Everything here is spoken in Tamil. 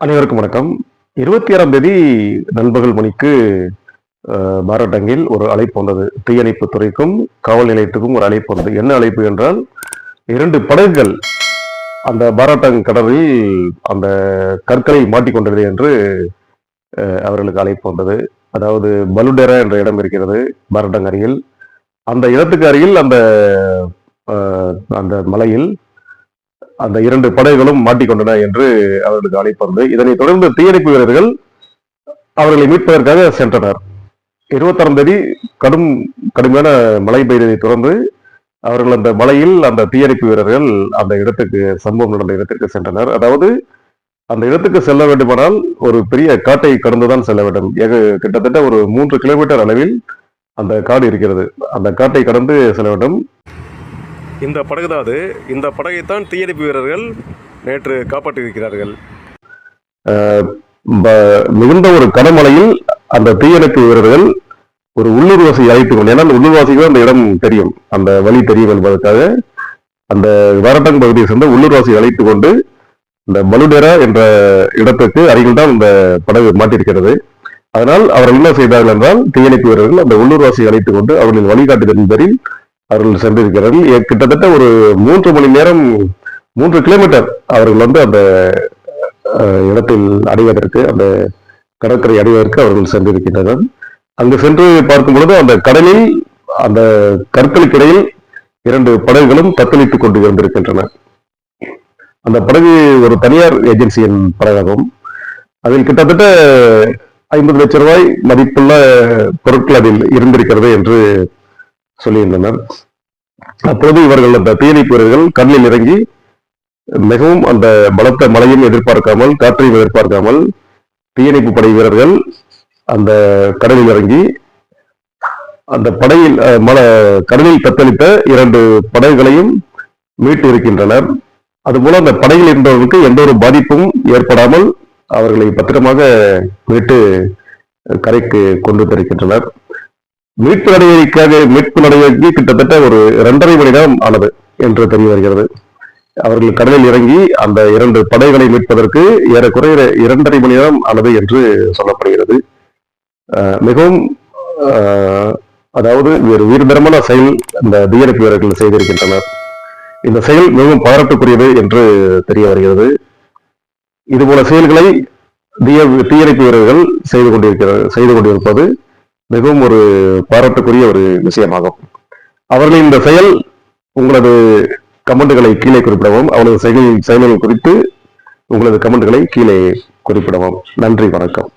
அனைவருக்கும் வணக்கம். 26ஆம் தேதி நண்பகல் மணிக்கு பாராட்டங்கில் ஒரு அழைப்பு வந்தது. தீயணைப்பு துறைக்கும் காவல் நிலையத்துக்கும் ஒரு அழைப்பு வந்தது. என்ன அழைப்பு என்றால், 2 படகுகள் அந்த பாராட்டங் கடலில் அந்த கற்களை மாட்டிக்கொண்டது என்று அவர்களுக்கு அழைப்பு வந்தது. அதாவது பலுடெரா என்ற இடம் இருக்கிறது பாராட்டங் அருகில். அந்த இடத்துக்கு அருகில் அந்த அந்த மலையில் அந்த 2 படகுகளும் மாட்டிக்கொண்டன என்று அவர்களுக்கு அழைப்பு வந்தது. இதனைத் தொடர்ந்து தீயணைப்பு வீரர்கள் அவர்களை மீட்பதற்காக சென்றனர். 26ஆம் தேதி கடுமையான மழை பெய்ததை தொடர்ந்து அவர்கள் அந்த மலையில் அந்த தீயணைப்பு வீரர்கள் அந்த இடத்துக்கு சம்பவம் நடந்த இடத்திற்கு சென்றனர். அதாவது அந்த இடத்துக்கு செல்ல வேண்டுமானால் ஒரு பெரிய காட்டை கடந்துதான் செல்ல வேண்டும். கிட்டத்தட்ட ஒரு 3 கிலோமீட்டர் அளவில் அந்த காடு இருக்கிறது. அந்த காட்டை கடந்து செல்ல வேண்டும். இந்த படகுதான் அது. இந்த படகைத்தான் தீயணைப்பு வீரர்கள் நேற்று காப்பாற்றியிருக்கிறார்கள். மிகுந்த ஒரு கனமழையில் அந்த தீயணைப்பு வீரர்கள் ஒரு உள்ளூர்வாசி அழைத்துக் கொண்டு, ஏன்னா அந்த உள்ளூர்வாசிக்கு அந்த இடம் தெரியும், அந்த வழி தெரியும் என்பதற்காக அந்த வாரட்டங் பகுதியை சேர்ந்த உள்ளூர்வாசி அழைத்துக் கொண்டு இந்த பலுடெரா என்ற இடத்துக்கு அருகில் தான் இந்த படகு மாட்டிருக்கிறது. அதனால் அவர்கள் என்ன செய்தார்கள் என்றால், தீயணைப்பு வீரர்கள் அந்த உள்ளூர்வாசி அழைத்துக் கொண்டு அவர்களின் வழிகாட்டுதலின் பேரில் அவர்கள் சென்றிருக்கிறார்கள். கிட்டத்தட்ட ஒரு 3 மணி நேரம் 3 கிலோமீட்டர் அவர்கள் அந்த இடத்தில் அடைவதற்கு, அந்த கடற்கரை அடைவதற்கு அவர்கள் சென்றிருக்கின்றனர். அங்கு சென்று பார்க்கும் பொழுது அந்த கடலில் அந்த கற்களுக்கு இடையில் 2 படகுகளும் தத்தளித்துக் கொண்டு இருந்திருக்கின்றன. அந்த படகு ஒரு தனியார் ஏஜென்சியின் படகாகும். அதில் கிட்டத்தட்ட 50 லட்சம் ரூபாய் மதிப்புள்ள பொருட்கள் அதில் இருந்திருக்கிறது என்று சொல்லியிருந்தனர். அப்போது இவர்கள் அந்த தீயணைப்பு வீரர்கள் கடலில் இறங்கி மிகவும் அந்த பலத்த மழையும் எதிர்பார்க்காமல், காற்றையும் எதிர்பார்க்காமல் தீயணைப்பு படை வீரர்கள் அந்த கடலில் இறங்கி அந்த படையில் கடலில் தத்தளித்த 2 படகுகளையும் மீட்டு இருக்கின்றனர். அதுபோல அந்த படையில் இருந்தவர்களுக்கு எந்த ஒரு பாதிப்பும் ஏற்படாமல் அவர்களை பத்திரமாக மீட்டு கரைக்கு கொண்டு வந்திருக்கின்றனர். மீட்பு நடவடிக்கைக்கு கிட்டத்தட்ட ஒரு 2.5 மணி நேரம் ஆனது என்று தெரிய வருகிறது. அவர்கள் கடலில் இறங்கி அந்த 2 படைகளை மீட்பதற்கு ஏறக்குறைய 2.5 மணி நேரம் ஆனது என்று சொல்லப்படுகிறது. மிகவும் அதாவது ஒரு வீரதரமான செயல் இந்த தீயணைப்பு வீரர்கள் செய்திருக்கின்றனர். இந்த செயல் மிகவும் பாராட்டுக்குரியது என்று தெரிய வருகிறது. இதுபோல செயல்களை தீயணைப்பு வீரர்கள் செய்து கொண்டிருப்பது மிகவும் ஒரு பாராட்டுக்குரிய ஒரு விஷயமாகும். அவர்களின் இந்த செயல் உங்களது கமெண்ட்களை கீழே குறிப்பிடவும், அவரது செயல்கள் குறித்து உங்களது கமெண்ட்களை கீழே குறிப்பிடவும். நன்றி, வணக்கம்.